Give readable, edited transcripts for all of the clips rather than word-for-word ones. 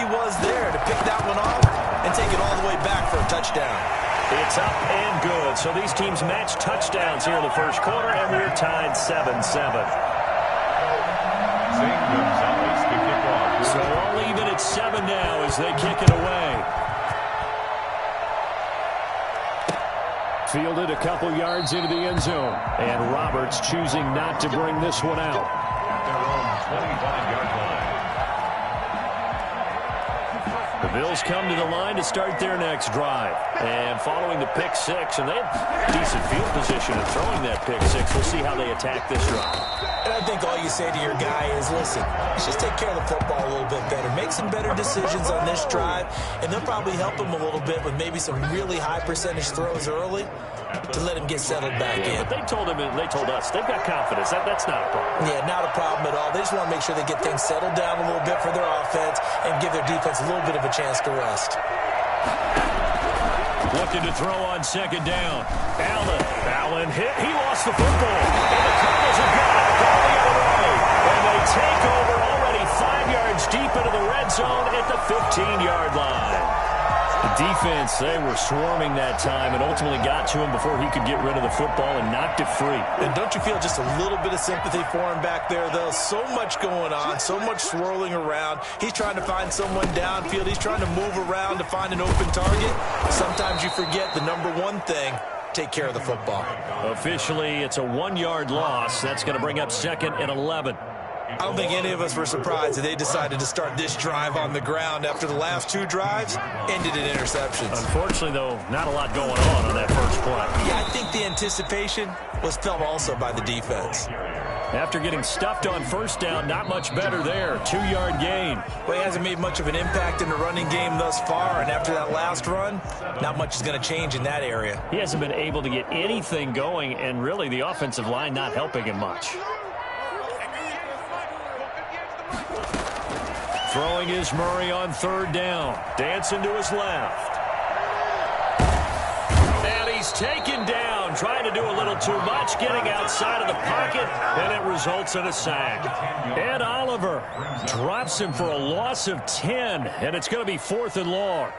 he was there to pick that one off and take it all the way back for a touchdown. It's up and good. So these teams match touchdowns here in the first quarter, and we're tied 7-7. So all even at 7 now as they kick it away. Fielded a couple yards into the end zone. And Roberts choosing not to bring this one out. Their own 25-yard line. The Bills come to the line to start their next drive. And following the pick six, and they have decent field position in throwing that pick six. We'll see how they attack this drive. And I think all you say to your guy is, listen, let's just take care of the football a little bit better. Make some better decisions on this drive, and they'll probably help him a little bit with maybe some really high percentage throws early to let him get settled back in. But they told us they've got confidence. That's not a problem. Yeah, not a problem at all. They just want to make sure they get things settled down a little bit for their offense and give their defense a little bit of a chance to rest. Looking to throw on second down. Allen hit. He lost the football. And the Cardinals have got it. Going the other way. And they take over already 5 yards deep into the red zone at the 15-yard line. The defense, they were swarming that time and ultimately got to him before he could get rid of the football and knocked it free. And don't you feel just a little bit of sympathy for him back there, though? So much going on, so much swirling around. He's trying to find someone downfield. He's trying to move around to find an open target. Sometimes you forget the number one thing, take care of the football. Officially, it's a 1-yard loss. That's going to bring up second and 11. I don't think any of us were surprised that they decided to start this drive on the ground after the last 2 drives ended in interceptions. Unfortunately, though, not a lot going on that first play. Yeah, I think the anticipation was felt also by the defense. After getting stuffed on first down, not much better there. 2-yard gain. Well, he hasn't made much of an impact in the running game thus far, and after that last run, not much is going to change in that area. He hasn't been able to get anything going, and really the offensive line not helping him much. Throwing is Murray on third down. Dancing to his left. And he's taken down, trying to do a little too much, getting outside of the pocket, and it results in a sack. Ed Oliver drops him for a loss of 10, and it's going to be 4th and long.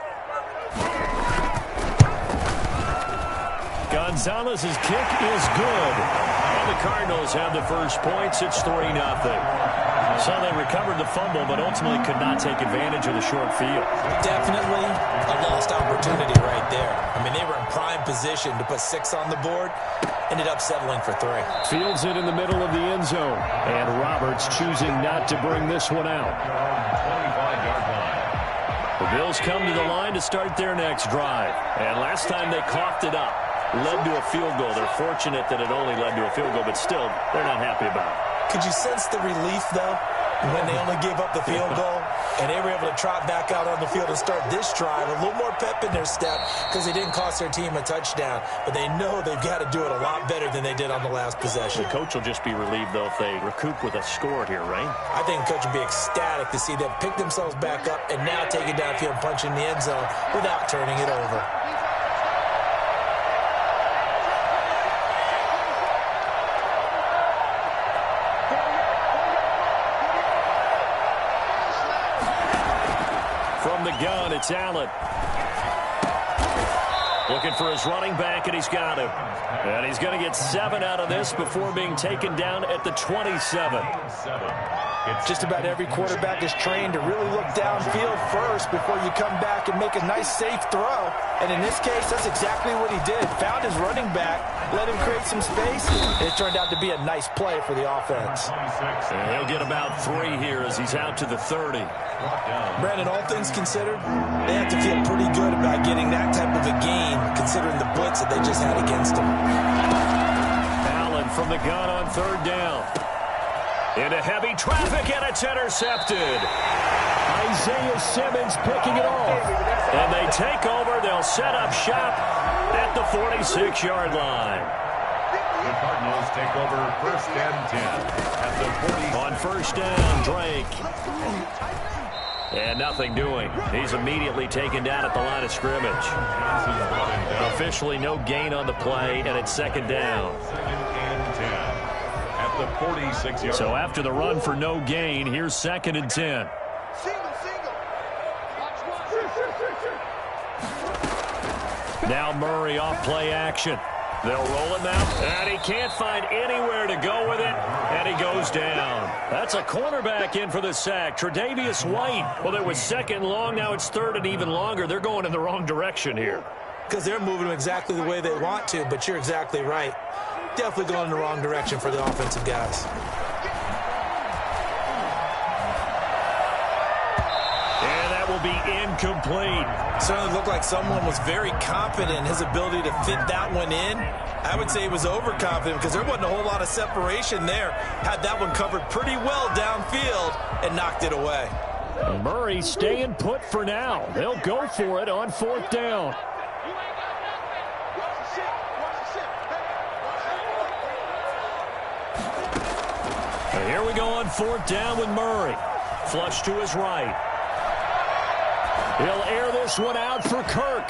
Gonzalez's kick is good. And the Cardinals have the first points. It's 3-0. So they recovered the fumble, but ultimately could not take advantage of the short field. Definitely a lost opportunity right there. I mean, they were in prime position to put 6 on the board. Ended up settling for 3. Fields it in the middle of the end zone. And Roberts choosing not to bring this one out. 25-yard line. The Bills come to the line to start their next drive. And last time they coughed it up. Led to a field goal. They're fortunate that it only led to a field goal, but still, they're not happy about it. Could you sense the relief, though, when they only gave up the field goal and they were able to trot back out on the field and start this drive? A little more pep in their step because they didn't cost their team a touchdown, but they know they've got to do it a lot better than they did on the last possession. The coach will just be relieved, though, if they recoup with a score here, right? I think the coach will be ecstatic to see them pick themselves back up and now take it downfield and punch in the end zone without turning it over. From the gun, it's Allen. Looking for his running back, and he's got him. And he's going to get 7 out of this before being taken down at the 27. Just about every quarterback is trained to really look downfield first before you come back and make a nice, safe throw. And in this case, that's exactly what he did. Found his running back, let him create some space, and it turned out to be a nice play for the offense. And he'll get about 3 here as he's out to the 30. Brandon, all things considered, they have to feel pretty good about getting that type of a gain, considering the blitz that they just had against them. Allen from the gun on third down. Into heavy traffic, and it's intercepted. Isaiah Simmons picking it off. And they take over. They'll set up shop at the 46-yard line. The Cardinals take over 1st and 10 at the 40. On first down, Drake. And nothing doing. He's immediately taken down at the line of scrimmage. Officially no gain on the play, and it's second down. 2nd and 10 at the 46-yard line. So after the run for no gain, here's 2nd and 10. Now Murray off play action. They'll roll him out, and he can't find anywhere to go with it, and he goes down. That's a cornerback in for the sack, Tre'Davious White. Well, it was second long, now it's third and even longer. They're going in the wrong direction here. Because they're moving them exactly the way they want to, but you're exactly right. Definitely going in the wrong direction for the offensive guys. Will be incomplete. Certainly looked like someone was very confident in his ability to fit that one in. I would say he was overconfident because there wasn't a whole lot of separation there. Had that one covered pretty well downfield and knocked it away. Murray staying put for now. They'll go for it on fourth down. And here we go on fourth down with Murray. Flush to his right. He'll air this one out for Kirk.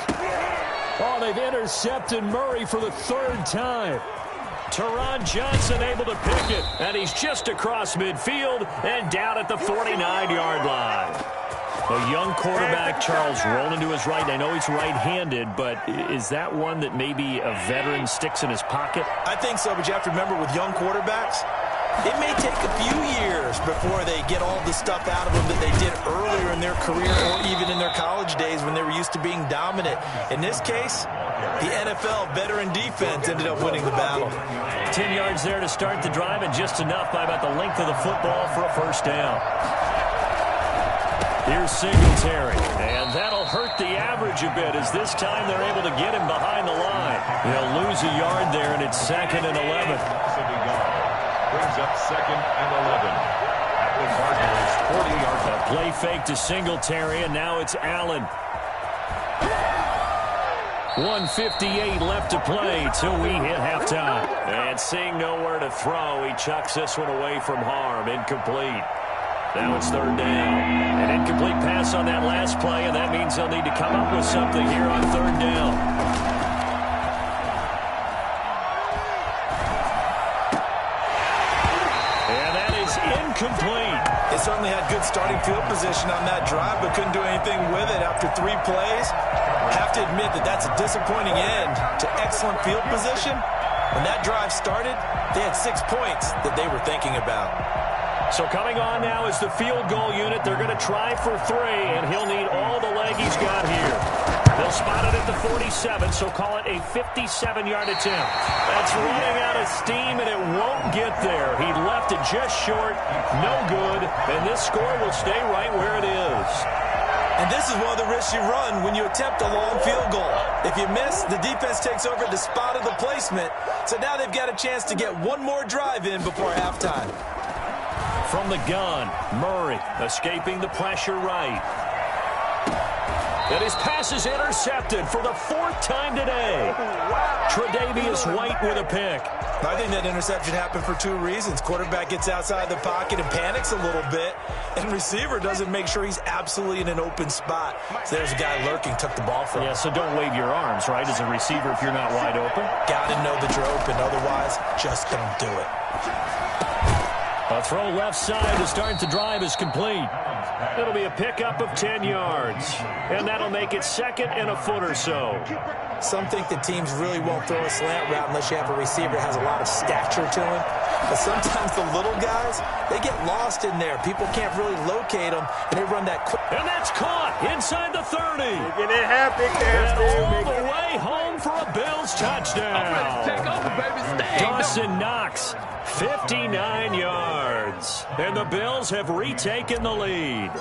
Oh, they've intercepted Murray for the third time. Teron Johnson able to pick it, and he's just across midfield and down at the 49-yard line. A young quarterback, Charles, rolling to his right. I know he's right-handed, but is that one that maybe a veteran sticks in his pocket? I think so, but you have to remember with young quarterbacks, it may take a few years before they get all the stuff out of them that they did earlier in their career or even in their college days when they were used to being dominant. In this case, the NFL veteran defense ended up winning the battle. 10 yards there to start the drive, and just enough by about the length of the football for a first down. Here's Singletary, and that'll hurt the average a bit as this time they're able to get him behind the line. They'll lose a yard there, and it's 2nd and 11. Brings up 2nd and 11. At the Cardinals' 40-yard line. A play fake to Singletary, and now it's Allen. 1:58 left to play till we hit halftime. And seeing nowhere to throw, he chucks this one away from harm. Incomplete. Now it's third down. An incomplete pass on that last play, and that means they'll need to come up with something here on third down. Complete. They certainly had good starting field position on that drive, but couldn't do anything with it after 3 plays. Have to admit that that's a disappointing end to excellent field position. When that drive started, they had 6 points that they were thinking about. So coming on now is the field goal unit. They're going to try for 3, and he'll need all the leg he's got here. They'll spot it at the 47, so call it a 57-yard attempt. That's running out of steam, and it won't get there. He left it just short, no good, and this score will stay right where it is. And this is one of the risks you run when you attempt a long field goal. If you miss, the defense takes over at the spot of the placement, so now they've got a chance to get one more drive in before halftime. From the gun, Murray escaping the pressure right. And his pass is intercepted for the 4th time today. Tre'Davious White with a pick. I think that interception happened for 2 reasons. Quarterback gets outside the pocket and panics a little bit, and receiver doesn't make sure he's absolutely in an open spot. So there's a guy lurking, took the ball from him. Yeah, so don't wave your arms, right, as a receiver if you're not wide open. Got to know that you're open. Otherwise, just don't do it. A throw left side to start the drive is complete. It'll be a pickup of 10 yards, and that'll make it 2nd and a foot or so. Some think that teams really won't throw a slant route unless you have a receiver that has a lot of stature to him. But sometimes the little guys, they get lost in there. People can't really locate them, and they run that quick. And that's caught inside the 30. Making it happen, and all the way home for a Bills touchdown. Take over, baby. Stay. Dawson Knox, 59 yards. And the Bills have retaken the lead.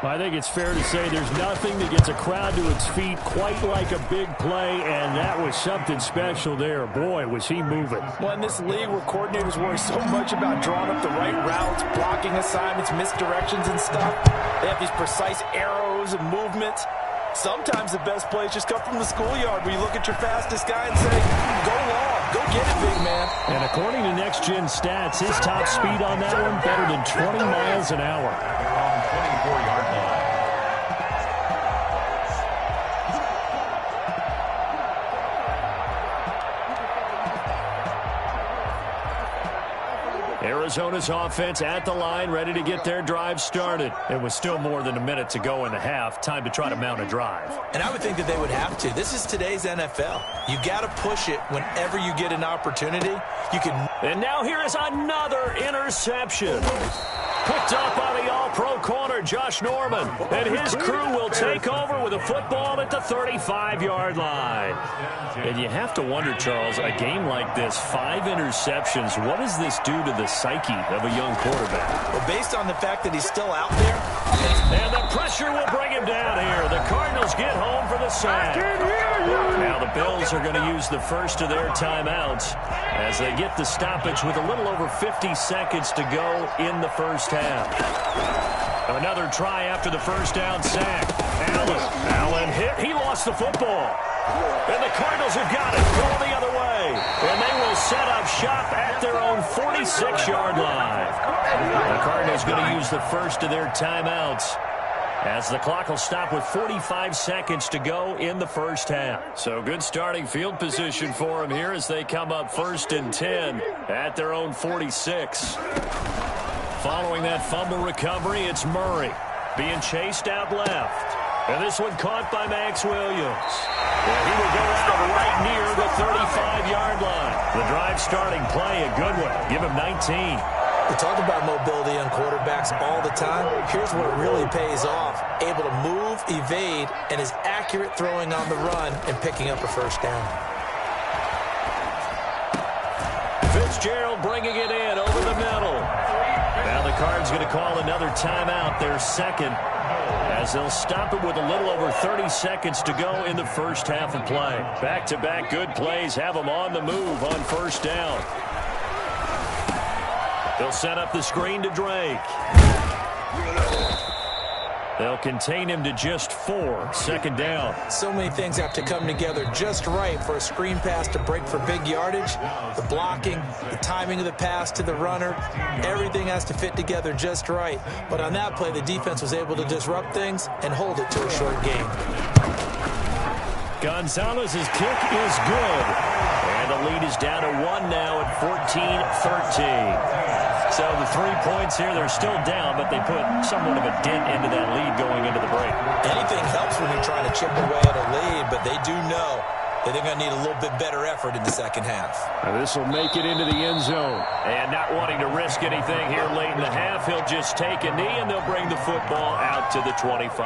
I think it's fair to say there's nothing that gets a crowd to its feet quite like a big play, and that was something special there. Boy, was he moving. Well, in this league where coordinators worry so much about drawing up the right routes, blocking assignments, misdirections and stuff, they have these precise arrows and movements. Sometimes the best plays just come from the schoolyard where you look at your fastest guy and say, go long, go get it, big man. And according to Next Gen Stats, his top speed on that one better than 20 miles an hour. On 24-yard line. Arizona's offense at the line, ready to get their drive started. It was still more than a minute to go in the half. Time to try to mount a drive. And I would think that they would have to. This is today's NFL. You got to push it whenever you get an opportunity. You can. And now here is another interception. Picked up by the all-pro corner, Josh Norman. And his crew will take over with a football at the 35-yard line. And you have to wonder, Charles, a game like this, 5 interceptions, what does this do to the psyche of a young quarterback? Well, based on the fact that he's still out there. And the pressure will bring him down here. The Cardinals get home for the sack. Now the Bills are going to use the first of their timeouts as they get the stoppage with a little over 50 seconds to go in the first half. Another try after the first down sack. Allen hit. He lost the football. And the Cardinals have got it. Going the other way. And they will set up shop at their own 46-yard line. The Cardinals going to use the first of their timeouts as the clock will stop with 45 seconds to go in the first half. So good starting field position for them here as they come up 1st and 10 at their own 46. Following that fumble recovery, it's Murray being chased out left. And this one caught by Max Williams. And he will go out right near the 35-yard line. The drive starting play, a good one. Give him 19. We talk about mobility on quarterbacks all the time. Here's where it really pays off. Able to move, evade, and is accurate throwing on the run and picking up a first down. Fitzgerald bringing it in over the middle. Now the Cards going to call another timeout, their second, as they'll stop it with a little over 30 seconds to go in the first half of play. Back-to-back good plays have them on the move on first down. They'll set up the screen to Drake. They'll contain him to just 4. Second down. So many things have to come together just right for a screen pass to break for big yardage. The blocking, the timing of the pass to the runner, everything has to fit together just right. But on that play, the defense was able to disrupt things and hold it to a short game. Gonzalez's kick is good. And the lead is down to 1 now at 14-13. So the 3 points here, they're still down, but they put somewhat of a dent into that lead going into the break. Anything helps when you're trying to chip away at a lead, but they do know that they're going to need a little bit better effort in the second half. This will make it into the end zone. And not wanting to risk anything here late in the half, he'll just take a knee, and they'll bring the football out to the 25.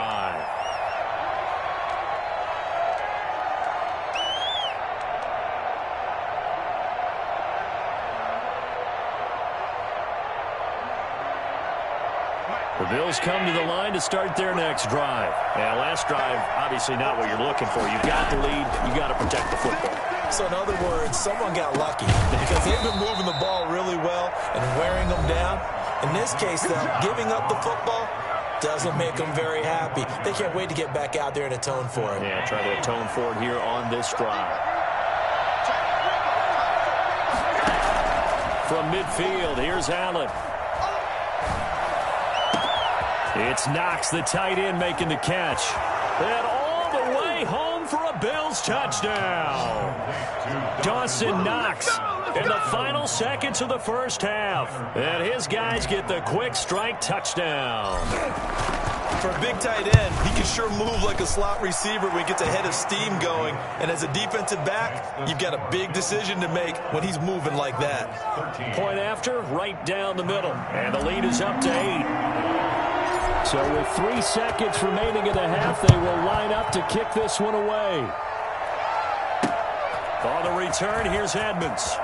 The Bills come to the line to start their next drive. And last drive, obviously not what you're looking for. You've got the lead. You've got to protect the football. So in other words, someone got lucky because they've been moving the ball really well and wearing them down. In this case, though, giving up the football doesn't make them very happy. They can't wait to get back out there and atone for it. Yeah, try to atone for it here on this drive. From midfield, here's Allen. It's Knox, the tight end, making the catch. And all the way home for a Bills touchdown. Dawson Knox in the final seconds of the first half. And his guys get the quick strike touchdown. For a big tight end, he can sure move like a slot receiver when he gets a head of steam going. And as a defensive back, you've got a big decision to make when he's moving like that. Point after, right down the middle. And the lead is up to 8. So with 3 seconds remaining in the half, they will line up to kick this one away. On the return, here's Edmonds.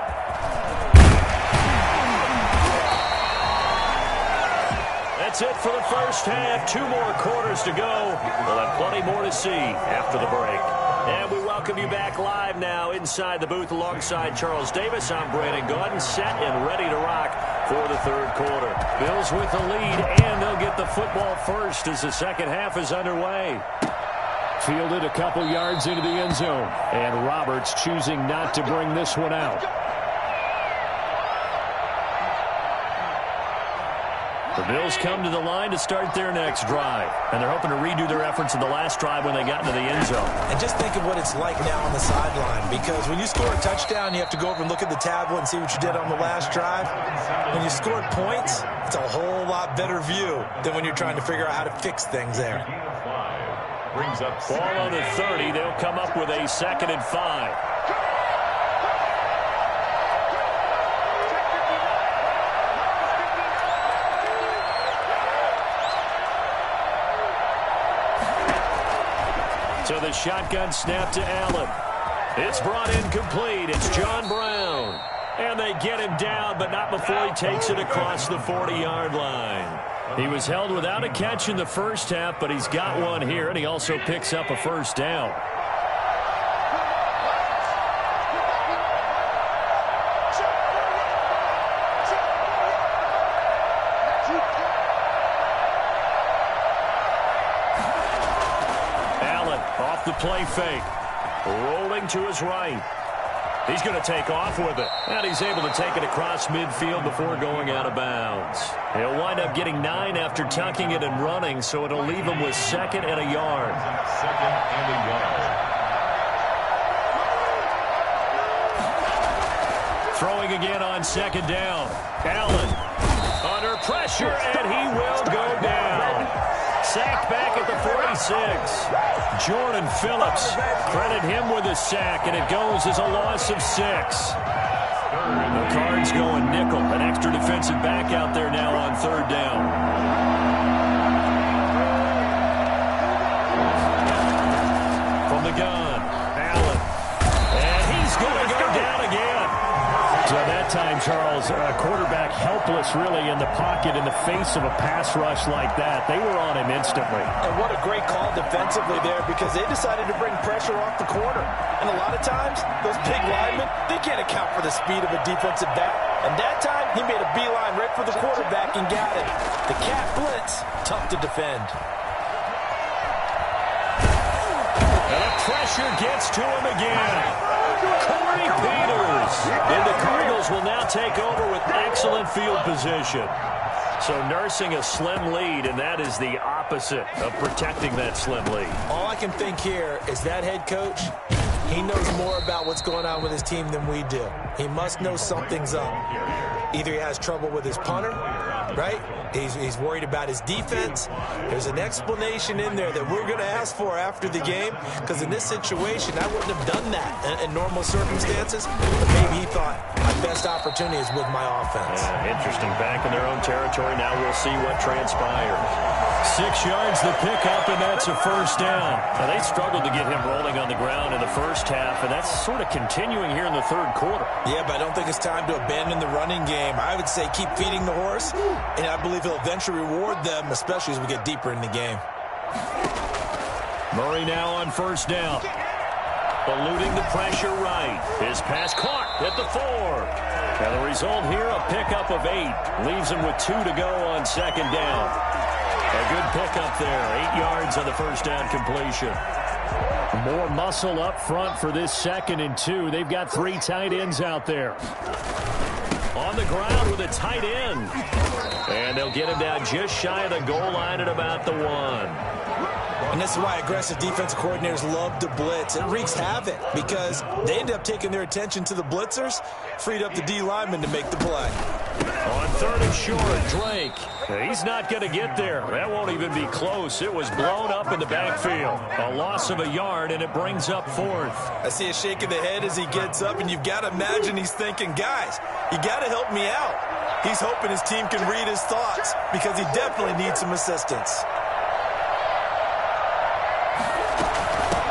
That's it for the first half. 2 more quarters to go. We'll have plenty more to see after the break. And we welcome you back live now inside the booth alongside Charles Davis. I'm Brandon Gaudin, set and ready to rock for the third quarter. Bills with the lead, and they'll get the football first as the second half is underway. Fielded a couple yards into the end zone, and Roberts choosing not to bring this one out. The Bills come to the line to start their next drive, and they're hoping to redo their efforts in the last drive when they got into the end zone. And just think of what it's like now on the sideline, because when you score a touchdown, you have to go over and look at the tablet and see what you did on the last drive. When you scored points, it's a whole lot better view than when you're trying to figure out how to fix things there. Brings up ball on the 30. They'll come up with a 2nd and 5. So the shotgun snap to Allen. It's brought in complete. It's John Brown. And they get him down, but not before he takes it across the 40-yard line. He was held without a catch in the first half, but he's got one here, and he also picks up a first down. The play fake. Rolling to his right. He's going to take off with it. And he's able to take it across midfield before going out of bounds. He'll wind up getting 9 after tucking it and running, so it'll leave him with 2nd and a yard. 2nd and a yard. Throwing again on 2nd down. Allen under pressure, and he will go down. Sacked back at the 46. Jordan Phillips, credit him with a sack, and it goes as a loss of 6. The Cards going nickel, an extra defensive back out there now on 3rd down. From the gun, Allen, and he's going to go down again. So that time, Charles, quarterback helpless really in the pocket in the face of a pass rush like that. They were on him instantly. And what a great call defensively there, because they decided to bring pressure off the corner. And a lot of times, those big linemen, they can't account for the speed of a defensive back. And that time, he made a beeline right for the quarterback and got it. The cat blitz, tough to defend. And the pressure gets to him again. Corey Peters. And the Cardinals will now take over with excellent field position. So nursing a slim lead, and that is the opposite of protecting that slim lead. All I can think here is that head coach, he knows more about what's going on with his team than we do. He must know something's up. Either he has trouble with his punter, right? He's worried about his defense. There's an explanation in there that we're going to ask for after the game, because in this situation, I wouldn't have done that in normal circumstances. But maybe he thought my best opportunity is with my offense. Interesting. Back in their own territory. Now we'll see what transpires. 6 yards the pickup, and that's a first down. Now, they struggled to get him rolling on the ground in the first half, and that's sort of continuing here in the 3rd quarter. Yeah, but I don't think it's time to abandon the running game. I would say keep feeding the horse, and I believe he'll eventually reward them, especially as we get deeper in the game. Murray now on first down. Eluding the pressure right. His pass caught at the 4. And the result here, a pickup of 8. Leaves him with 2 to go on 2nd down. A good pickup there. 8 yards on the first down completion. More muscle up front for this 2nd and 2. They've got 3 tight ends out there. On the ground with a tight end. And they'll get him down just shy of the goal line at about the 1. And this is why aggressive defensive coordinators love to blitz. It wreaks havoc because they end up taking their attention to the blitzers, freed up the D lineman to make the play. On 3rd and short, Drake. He's not going to get there. That won't even be close. It was blown up in the backfield. A loss of a yard, and it brings up 4th. I see a shake of the head as he gets up, and you've got to imagine he's thinking, guys, you got to help me out. He's hoping his team can read his thoughts because he definitely needs some assistance.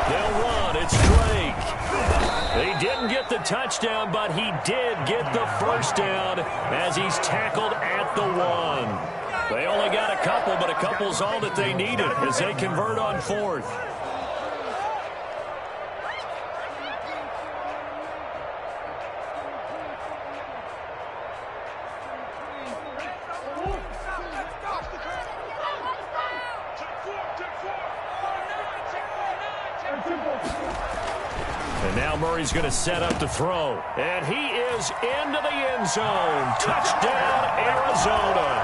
They'll run. It's Drake. He didn't get the touchdown, but he did get the first down as he's tackled at the 1. They only got a couple, but a couple's all that they needed as they convert on 4th. And now Murray's going to set up to throw. And he is into the end zone. Touchdown, Arizona.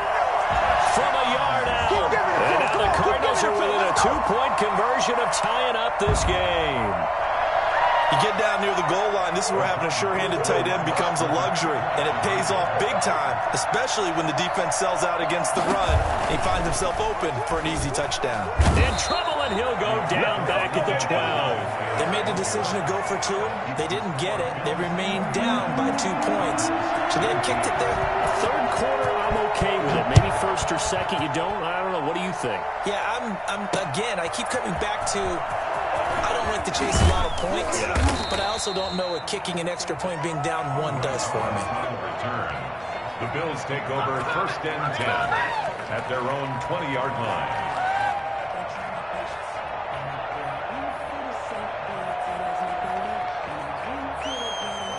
from a yard out. And now the Cardinals are within a 2-point conversion of tying up this game. You get down near the goal line, this is where having a sure-handed tight end becomes a luxury, and it pays off big time, especially when the defense sells out against the run, and he finds himself open for an easy touchdown. In trouble, and he'll go down back at the 12. They made the decision to go for 2. They didn't get it. They remained down by 2 points. So they kicked it there. Third quarter, I'm okay with it. Maybe first or second, you don't? I don't know. What do you think? Yeah, again, I keep coming back to I don't like to chase a lot of points, but I also don't know what kicking an extra point being down 1 does for me. Return. The Bills take over 1st and 10 at their own 20-yard line.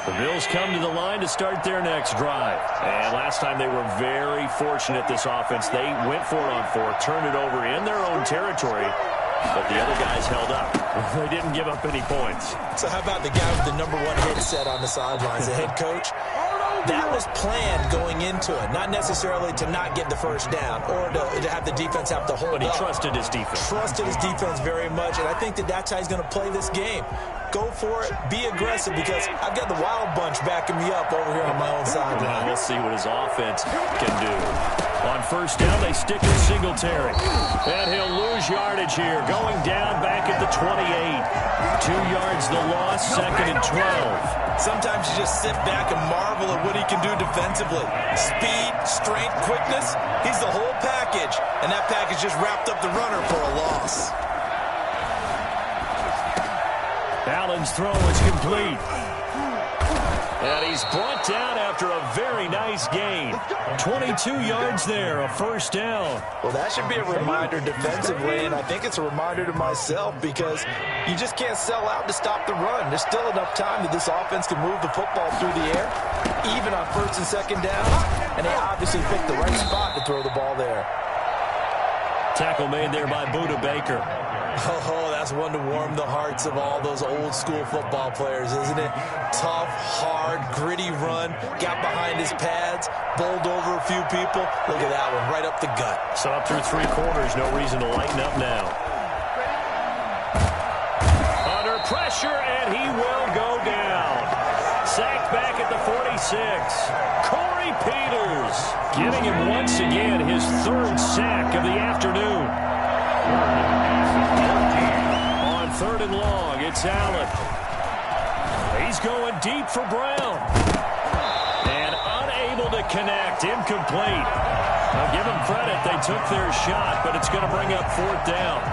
The Bills come to the line to start their next drive. And last time they were very fortunate, this offense. They went for it on 4, turned it over in their own territory, but the other guys held up. They didn't give up any points. So how about the guy with the number 1 hit set on the sidelines, the head coach? That was planned going into it, not necessarily to not get the first down or to have the defense have to hold up. But he trusted his defense. Trusted his defense very much, and I think that's how he's going to play this game. Go for it, be aggressive, because I've got the Wild Bunch backing me up over here on my own sideline. We'll see what his offense can do. On first down, they stick with Singletary. And he'll lose yardage here, going down back at the 28. 2 yards the loss, 2nd and 12. Sometimes you just sit back and marvel at what he can do defensively. Speed, strength, quickness, he's the whole package. And that package just wrapped up the runner for a loss. Allen's throw is complete. And he's brought down after a very nice gain. 22 yards there, a first down. Well, that should be a reminder defensively, and I think it's a reminder to myself, because you just can't sell out to stop the run. There's still enough time that this offense can move the football through the air, even on 1st and 2nd downs, and they obviously picked the right spot to throw the ball there. Tackle made there by Budda Baker. Oh, that's one to warm the hearts of all those old-school football players, isn't it? Tough, hard, gritty run, got behind his pads, bowled over a few people. Look at that one, right up the gut. So up through 3 quarters, no reason to lighten up now. Under pressure, and he will go down. Sacked back at the 46. Corey Peters giving him once again his 3rd sack of the afternoon. On 3rd and long, it's Allen. He's going deep for Brown. And unable to connect, incomplete. Now give them credit, they took their shot, but it's going to bring up 4th down.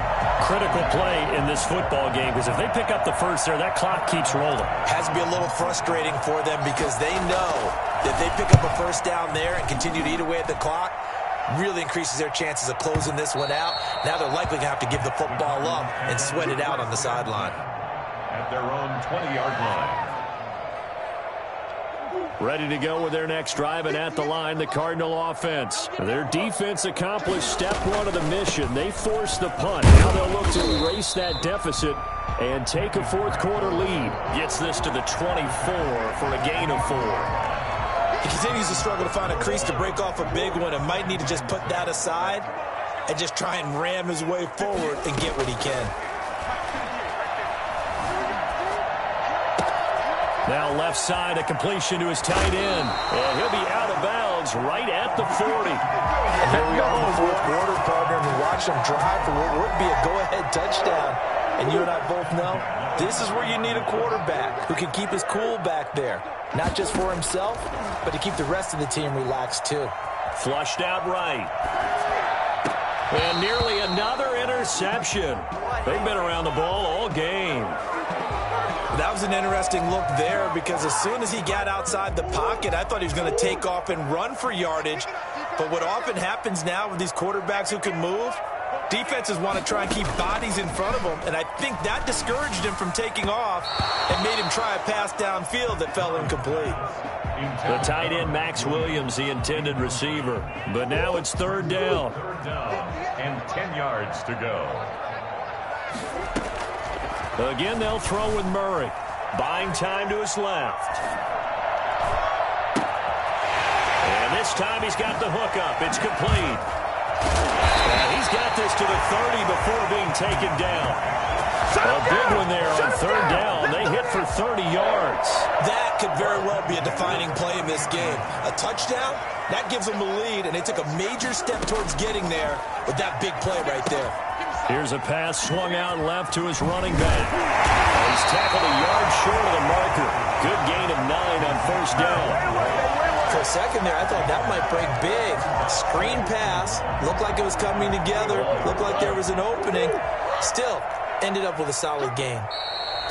Critical play in this football game, because if they pick up the first there, that clock keeps rolling. Has to be a little frustrating for them, because they know that they pick up a first down there and continue to eat away at the clock, really increases their chances of closing this one out. Now they're likely going to have to give the football up and sweat it out on the sideline. At their own 20-yard line. Ready to go with their next drive, and at the line, the Cardinal offense. Their defense accomplished step 1 of the mission. They forced the punt. Now they'll look to erase that deficit and take a 4th quarter lead. Gets this to the 24 for a gain of 4. He continues to struggle to find a crease to break off a big one, and might need to just put that aside and just try and ram his way forward and get what he can. Now left side, a completion to his tight end. And he'll be out of bounds right at the 40. And here we are in the 4th quarter, partner, and we watch him drive for what would be a go-ahead touchdown. And you and I both know this is where you need a quarterback who can keep his cool back there. Not just for himself, but to keep the rest of the team relaxed too. Flushed out right. And nearly another interception. They've been around the ball all game. That was an interesting look there, because as soon as he got outside the pocket, I thought he was going to take off and run for yardage. But what often happens now with these quarterbacks who can move, defenses want to try and keep bodies in front of them, and I think that discouraged him from taking off and made him try a pass downfield that fell incomplete. The tight end, Max Williams, the intended receiver. But now it's 3rd down. 3rd down and 10 yards to go. Again, they'll throw with Murray. Buying time to his left. And this time he's got the hook up. It's complete. And he's got this to the 30 before being taken down. A big one there on third down. They hit for 30 yards. That could very well be a defining play in this game. A touchdown, that gives them a lead, and they took a major step towards getting there with that big play right there. Here's a pass swung out left to his running back. He's tackled a yard short of the marker. Good gain of 9 on first down. For a second there, I thought that might break big. Screen pass. Looked like it was coming together. Looked like there was an opening. Still, ended up with a solid gain.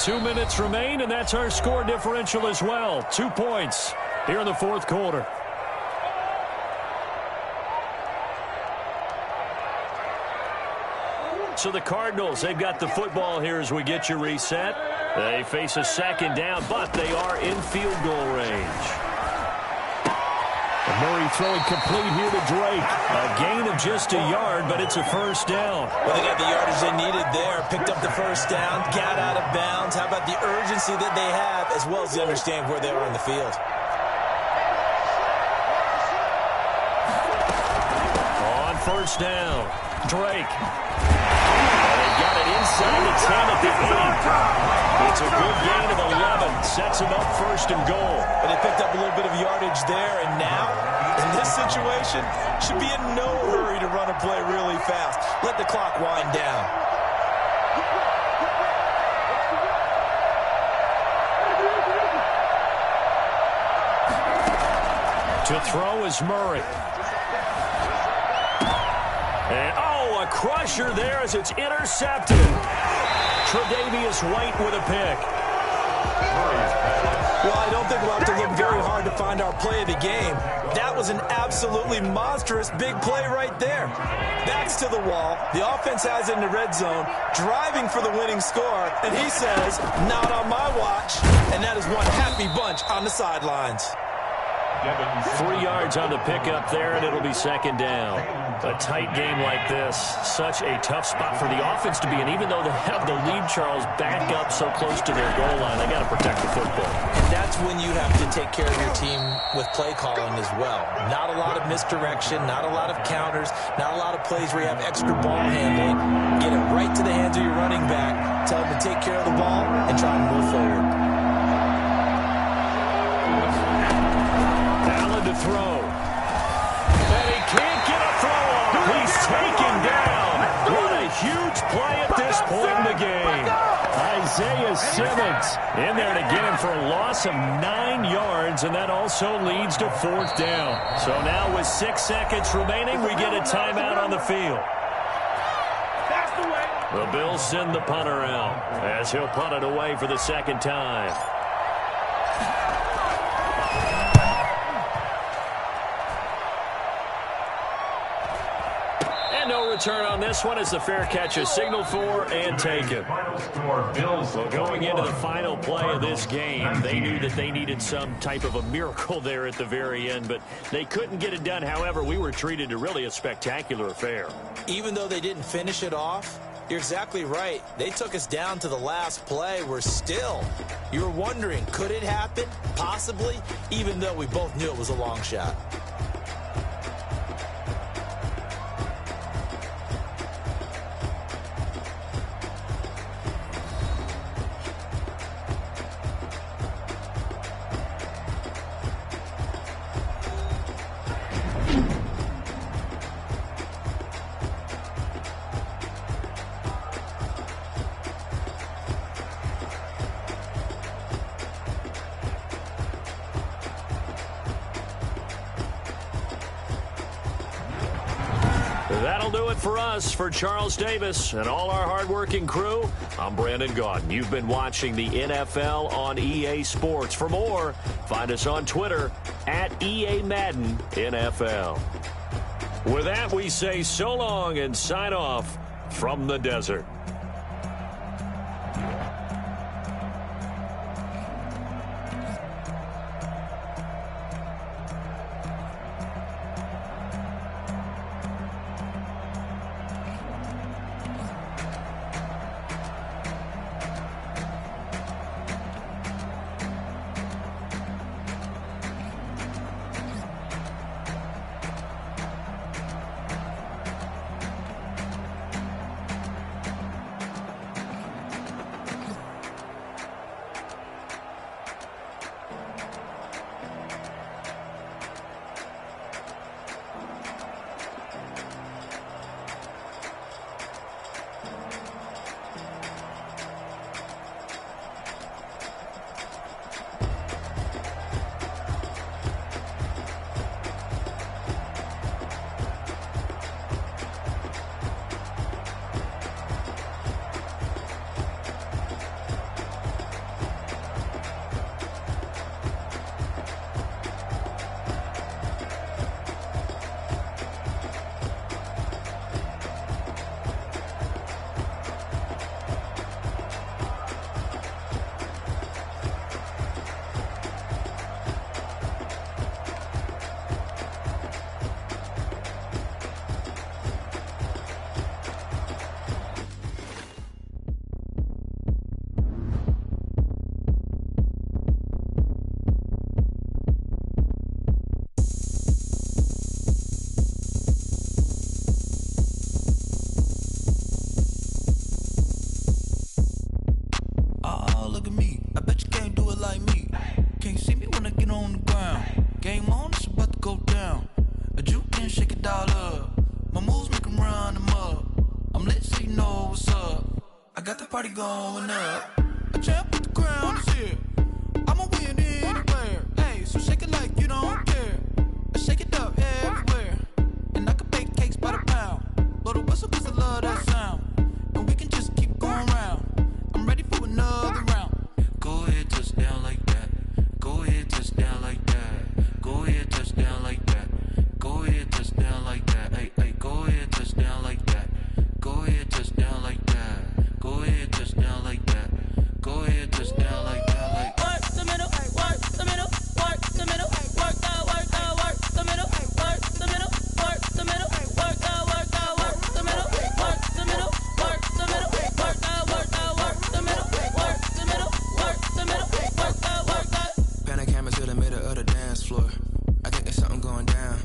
2 minutes remain, and that's our score differential as well. 2 points here in the fourth quarter. So the Cardinals, they've got the football here as we get you reset. They face a second down, but they are in field goal range. And Murray throwing complete here to Drake. A gain of just a yard, but it's a first down. Well, they got the yardage they needed there. Picked up the first down, got out of bounds. How about the urgency that they have, as well as they understand where they are on the field? On first down, Drake. Got it inside the 10 at the 8. It's a good gain of 11. Sets him up first and goal. And they picked up a little bit of yardage there, and now, in this situation, should be in no hurry to run a play really fast. Let the clock wind down. To throw is Murray. And, a crusher there as it's intercepted. Tre'Davious White with a pick. Well, I don't think we'll have to look very hard to find our play of the game. That was an absolutely monstrous big play right there. Backs to the wall. The offense has it in the red zone, driving for the winning score, and he says, not on my watch. And that is one happy bunch on the sidelines. 3 yards on the pickup there, and it'll be second down. A tight game like this, such a tough spot for the offense to be in. Even though they have the lead, Charles, back up so close to their goal line, they got to protect the football. And that's when you have to take care of your team with play calling as well. Not a lot of misdirection, not a lot of counters, not a lot of plays where you have extra ball handling. Get it right to the hands of your running back. Tell them to take care of the ball and try and move forward. Allen to throw. And he can't get a throw off. He's taken down. What a huge play at this point in the game. Isaiah Simmons in there to get him for a loss of 9 yards, and that also leads to fourth down. So now with 6 seconds remaining, we get a timeout on the field. The Bills send the punter out as he'll punt it away for the second time. No return on this one as the fair catch is signaled for and taken. Well, going into the final play of this game, they knew that they needed some type of a miracle there at the very end, but they couldn't get it done. However, we were treated to really a spectacular affair. Even though they didn't finish it off, you're exactly right. They took us down to the last play. You were wondering, could it happen? Possibly, even though we both knew it was a long shot. That'll do it for us. For Charles Davis and all our hardworking crew, I'm Brandon Gaudin. You've been watching the NFL on EA Sports. For more, find us on Twitter at EA Madden NFL. With that, we say so long and sign off from the desert. look at me. I bet you can't do it like me. Can't see me when I get on the ground. Game on, it's about to go down. A juke and shake it all up. My moves make them run them up. I'm lit so you know what's up. I got the party going up. A champ with the crown is here. I'ma win anywhere. Hey, so shake it like you don't care. I shake it up everywhere. And I can bake cakes by the pound. Blow the whistle cause I love that sound. And we can just keep going round. I'm ready for another round. Go ahead, touch down like that. Go ahead, touch down like that. Go ahead, touch down like that. Go ahead, touch down like that. Hey, hey, go ahead, touch down like that. Go ahead, touch down like that. Go ahead, touch down like that. Go ahead, touch down like that. Like work the middle, work the middle, work the middle, work out, work out, work the middle, work the middle, work the middle, work out, work out, work the middle, work the middle, work the middle, work out, work out, work the middle, work the middle, work the middle, work out, work out. Panic camera to the middle of the dance floor. I think there's something going down.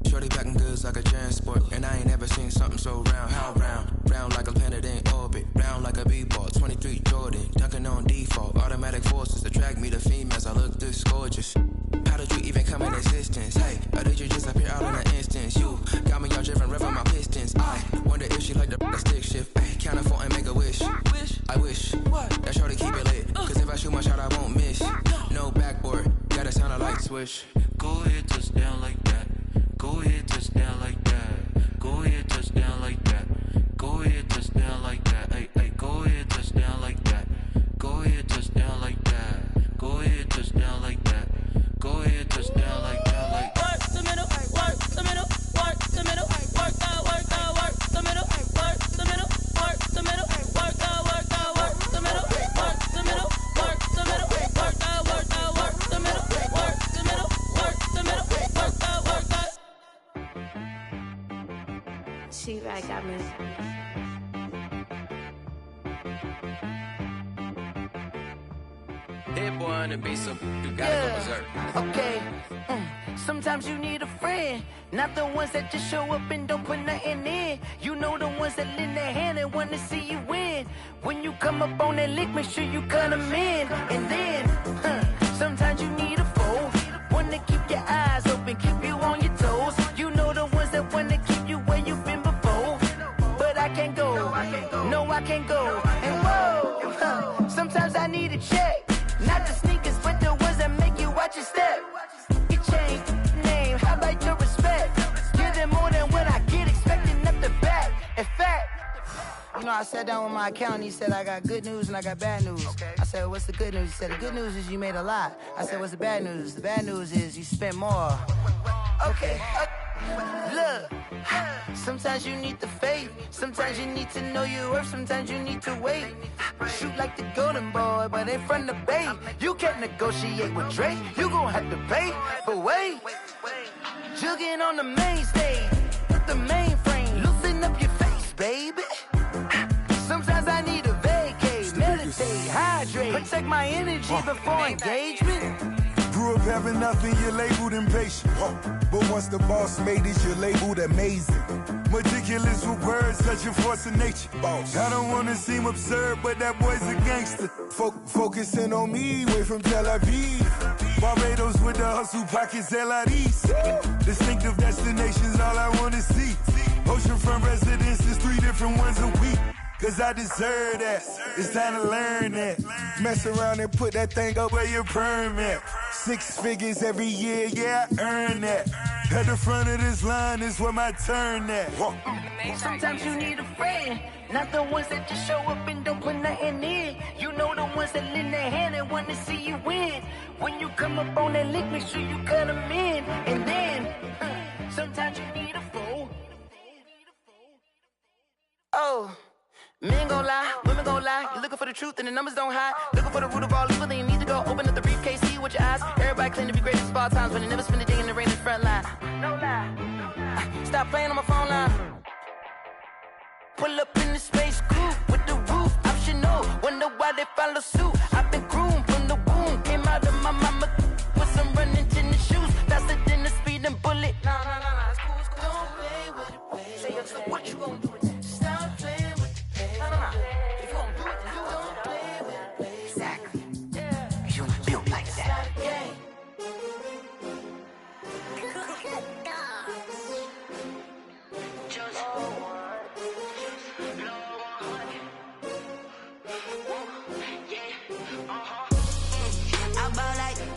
Shorty packing goods like a transport, and I ain't never seen something so round. How round? Round like a planet in orbit, round like a b-ball. 23 Jordan, dunking on default. Automatic forces attract me to females. I look this gorgeous. How did you even come in existence? Hey, or did you just appear out in an instance? You got me all driven, revving my pistons. I wonder if she like the stick shift. Ay, count a 4 and make a wish. I wish that shorty keep it lit. Cause if I shoot my shot, I won't miss. No backboard, gotta sound a light switch. Go ahead, touch down like that. Go ahead, touch down like that. Go ahead, touch down like that. Go ahead, touch down like that. Hey, hey, go ahead, touch down like that. Go ahead, touch down like that. Go ahead, touch down like that. Go ahead, touch down like that. Like work the middle, work the middle, work the middle, work out, work out, work the middle, work the middle, work the middle, work out, work out, work the middle, work the middle, work the middle, work out, work out, work the middle, work the middle, work the middle, work out, work out. She right got me. Hit boy on the beat, so you gotta go berserk. Okay. Sometimes you need a friend, not the ones that just show up and don't put nothing in. You know the ones that lend their hand and wanna see you win. When you come up on that lick, make sure you cut them in. And then, sometimes you need a foe, one to keep your eyes open, keep you on your toes. You know the ones that wanna keep you where you've been before. But I can't go, no I can't go. And whoa, sometimes I need a check. Not the sneakers, but the ones that make you watch your step. You change name, how about your respect? Give them more than what I get, expecting up the back. In fact, you know, I sat down with my accountant, he said, I got good news and I got bad news. Okay. I said, what's the good news? He said, the good news is you made a lot. I said, what's the bad news? The bad news is you spent more. Okay. Look, sometimes you need the faith, sometimes you need to know your worth, sometimes you need to wait. Shoot like the golden boy, but in front of Bay. You can't negotiate with Drake, you gon' have to pay. But wait, jugging on the main stage, with the mainframe, loosen up your face, baby. Sometimes I need a vacate, meditate, hydrate, protect my energy before engagement. Grew up having nothing, you're labeled impatient. But once the boss made it, you're labeled amazing. Meticulous with words, such a force of nature. I don't wanna seem absurd, but that boy's a gangster. Focusing on me, way from Tel Aviv. Barbados with the hustle pockets, LIDs. Distinctive destinations, all I wanna see. Oceanfront residences, 3 different ones a week. Cause I deserve that, it's time to learn that. Mess around and put that thing up where your permit. 6 figures every year, yeah, I earn that. At the front of this line is where my turn at. Sometimes you need a friend, not the ones that just show up and don't put nothing in. You know the ones that lend their hand and wanna see you win. When you come up on that lick, make sure you cut them in. And then, sometimes you need a foe. Oh. Men gon' lie, women gon' lie. You're looking for the truth and the numbers don't hide. Looking for the root of all evil, then you need to go open up the briefcase, see with your eyes. Everybody claim to be great at all times, but they never spend a day in the rain in the front line. No lie. Stop playing on my phone line. Pull up in the space coupe with the roof optional. Wonder why they follow suit. I've been groomed from the womb. Came out of my mama with some running tennis shoes. Faster than the speeding bullet. No, it's cool, it's cool. Don't play with it, baby. Say up, so what you gon' do? Stop playing with it, baby. No. If you gon' do it, then you don't play with it, baby. Exactly.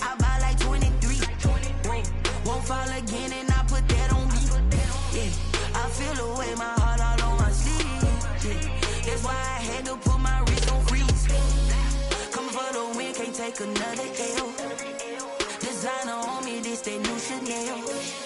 I ball like 23. Won't fall again and I put that on me. Yeah, I feel the way, my heart all on my sleeve. Yeah, that's why I had to put my wrist on freeze. Coming for the win, can't take another L. Designer on me, this that new Chanel.